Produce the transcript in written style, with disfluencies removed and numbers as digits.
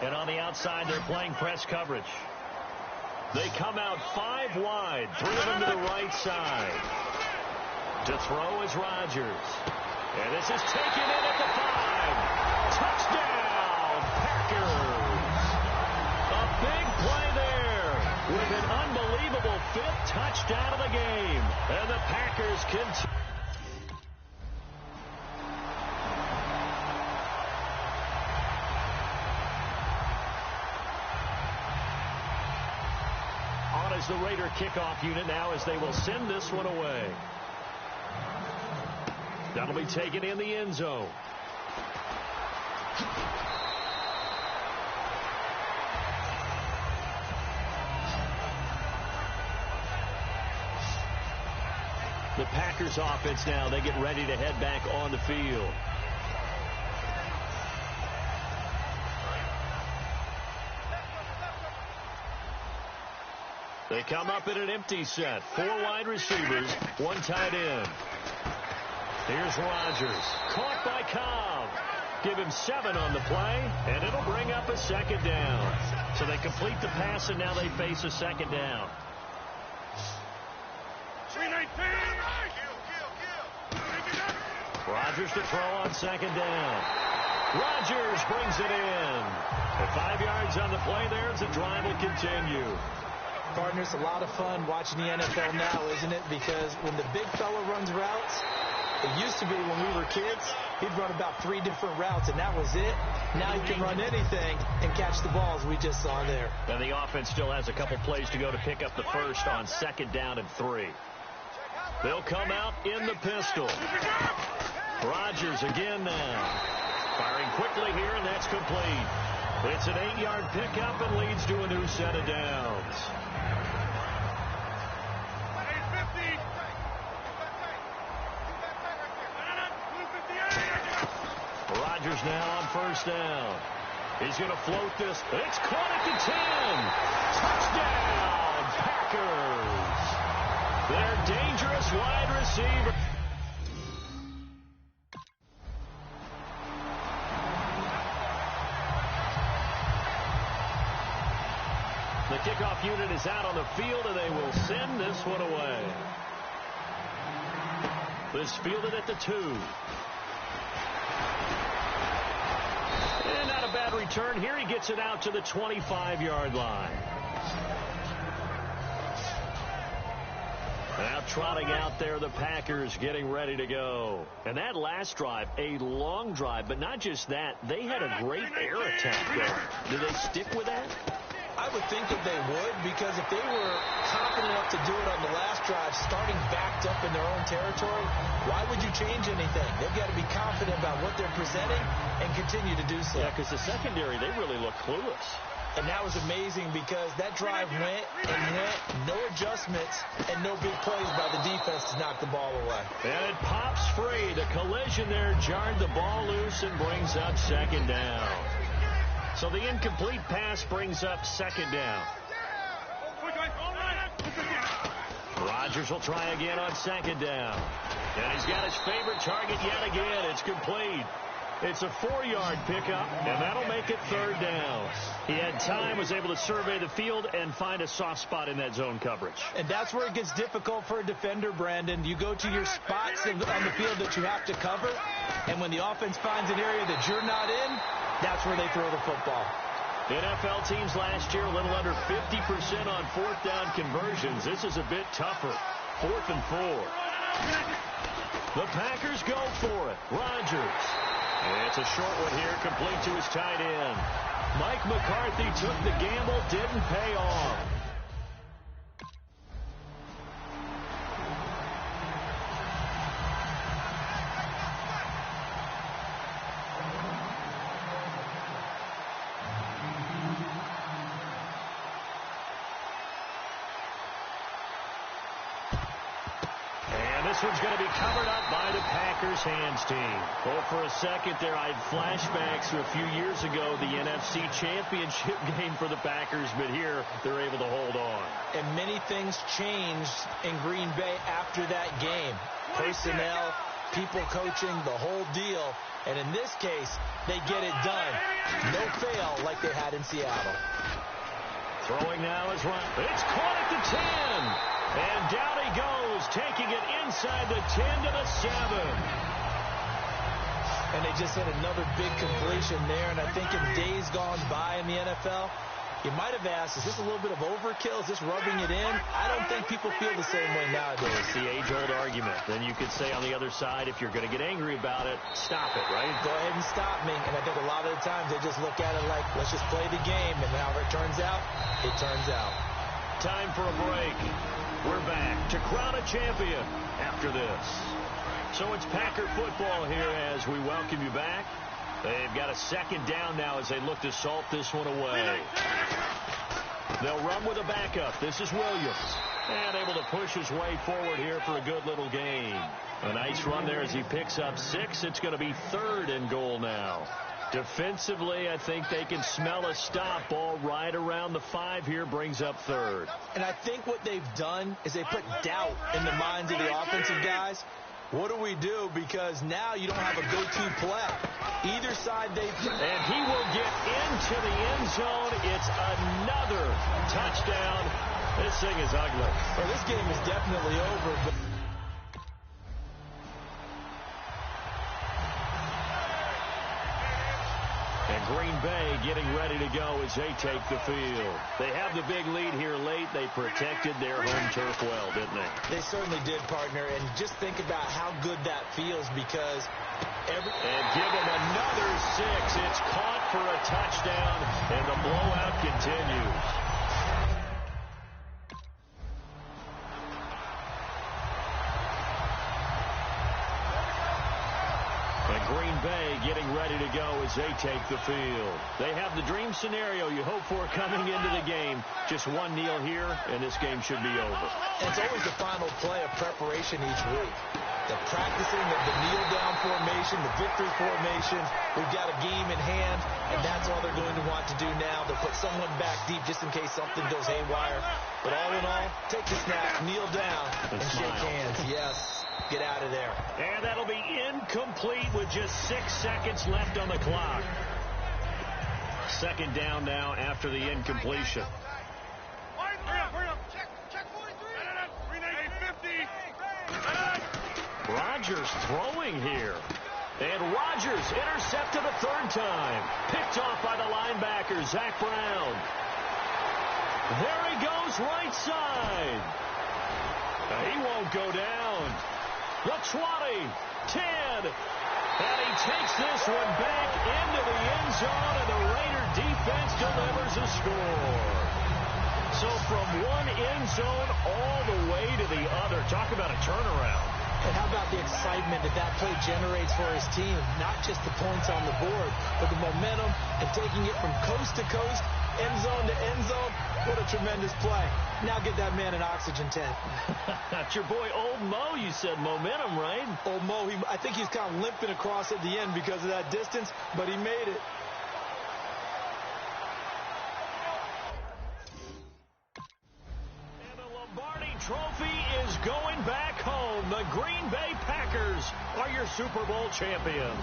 And on the outside, they're playing press coverage. They come out 5 wide, 3 of them to the right side. To throw is Rodgers. And this is taken in at the 5. Touchdown, Packers. A big play there with an unbelievable 5th touchdown of the game. And the Packers continue. On as the Raider kickoff unit now as they will send this one away. That'll be taken in the end zone. The Packers offense now, they get ready to head back on the field. They come up in an empty set. 4 wide receivers, 1 tight end. Here's Rodgers. Caught by Cobb. Give him 7 on the play, and it'll bring up a second down. So they complete the pass, and now they face a second down. 319. Rodgers to throw on second down. Rodgers brings it in. At 5 yards on the play there as the drive will continue. Partner, it's a lot of fun watching the NFL now, isn't it? Because when the big fella runs routes, it used to be when we were kids, he'd run about 3 different routes, and that was it. Now he can run anything and catch the balls we just saw there. And the offense still has a couple plays to go to pick up the first on second down and 3. They'll come out in the pistol. Rodgers again now. Firing quickly here, and that's complete. It's an 8-yard pickup and leads to a new set of downs. Rodgers now on first down. He's going to float this. It's caught at the 10. Touchdown, Packers. Their dangerous wide receiver. The kickoff unit is out on the field, and they will send this one away. This fielded at the 2. And not a bad return here. He gets it out to the 25-yard line. Now trotting out there, the Packers getting ready to go. And that last drive, a long drive, but not just that. They had a great air attack going. Do they stick with that? I would think that they would, because if they were confident enough to do it on the last drive, starting backed up in their own territory, why would you change anything? They've got to be confident about what they're presenting and continue to do so. Yeah, because the secondary, they really look clueless. And that was amazing because that drive went and went, no adjustments, and no big plays by the defense to knock the ball away. And it pops free. The collision there jarred the ball loose and brings up second down. So the incomplete pass brings up second down. Rodgers will try again on second down. And he's got his favorite target yet again. It's complete. It's a 4-yard pickup, and that'll make it third down. He had time, was able to survey the field and find a soft spot in that zone coverage. And that's where it gets difficult for a defender, Brandon. You go to your spots on the field that you have to cover, and when the offense finds an area that you're not in, that's where they throw the football. NFL teams last year a little under 50% on 4th down conversions. This is a bit tougher. 4th and 4. The Packers go for it. Rodgers. It's a short one here, complete to his tight end. Mike McCarthy took the gamble, didn't pay off. This one's going to be covered up by the Packers hands team. Oh, for a second there, I had flashbacks to a few years ago, the NFC Championship game for the Packers, but here they're able to hold on. And many things changed in Green Bay after that game. Personnel, people coaching, the whole deal. And in this case, they get it done. No fail like they had in Seattle. Throwing now is Ryan. It's caught at the 10. And down he goes, taking it inside the 10 to the 7. And they just hit another big completion there. And I think in days gone by in the NFL, you might have asked, is this a little bit of overkill? Is this rubbing it in? I don't think people feel the same way nowadays. It's the age-old argument. Then you could say on the other side, if you're going to get angry about it, stop it, right? Go ahead and stop me. And I think a lot of the times they just look at it like, let's just play the game. And however it turns out, it turns out. Time for a break. We're back to crown a champion after this. So it's Packer football here as we welcome you back. They've got a second down now as they look to salt this one away. They'll run with a backup. This is Williams. And able to push his way forward here for a good little gain. A nice run there as he picks up 6. It's going to be 3rd and goal now. Defensively, I think they can smell a stop. Ball right around the 5 here, brings up 3rd. And I think what they've done is they put doubt in the minds of the offensive guys. What do we do? Because now you don't have a go-to play. Either side they... And he will get into the end zone. It's another touchdown. This thing is ugly. Well, this game is definitely over. But... And Green Bay getting ready to go as they take the field. They have the big lead here late. They protected their home turf well, didn't they? They certainly did, partner. And just think about how good that feels because... And give them another 6. It's caught for a touchdown, and the blowout continues. Green Bay getting ready to go as they take the field. They have the dream scenario you hope for coming into the game. Just one kneel here, and this game should be over. And it's always the final play of preparation each week. The practicing of the kneel-down formation, the victory formation. We've got a game in hand, and that's all they're going to want to do now. They'll put someone back deep just in case something goes haywire. But all in all, take the snap, kneel down, and shake hands. Yes. Get out of there. And that'll be incomplete with just 6 seconds left on the clock. Second down now after the incompletion. Rodgers throwing here. And Rodgers intercepted a 3rd time. Picked off by the linebacker, Zach Brown. There he goes right side. He won't go down. The 20, 10, and he takes this one back into the end zone, and the Raider defense delivers a score. So from one end zone all the way to the other. Talk about a turnaround. And how about the excitement that play generates for his team? Not just the points on the board, but the momentum and taking it from coast to coast, end zone to end zone. What a tremendous play. Now get that man an oxygen tank. That's your boy Old Mo. You said momentum, right? Old Mo, I think he's kind of limping across at the end because of that distance, but he made it. And the Lombardi Trophy is going back home. The Green Bay Packers are your Super Bowl champions.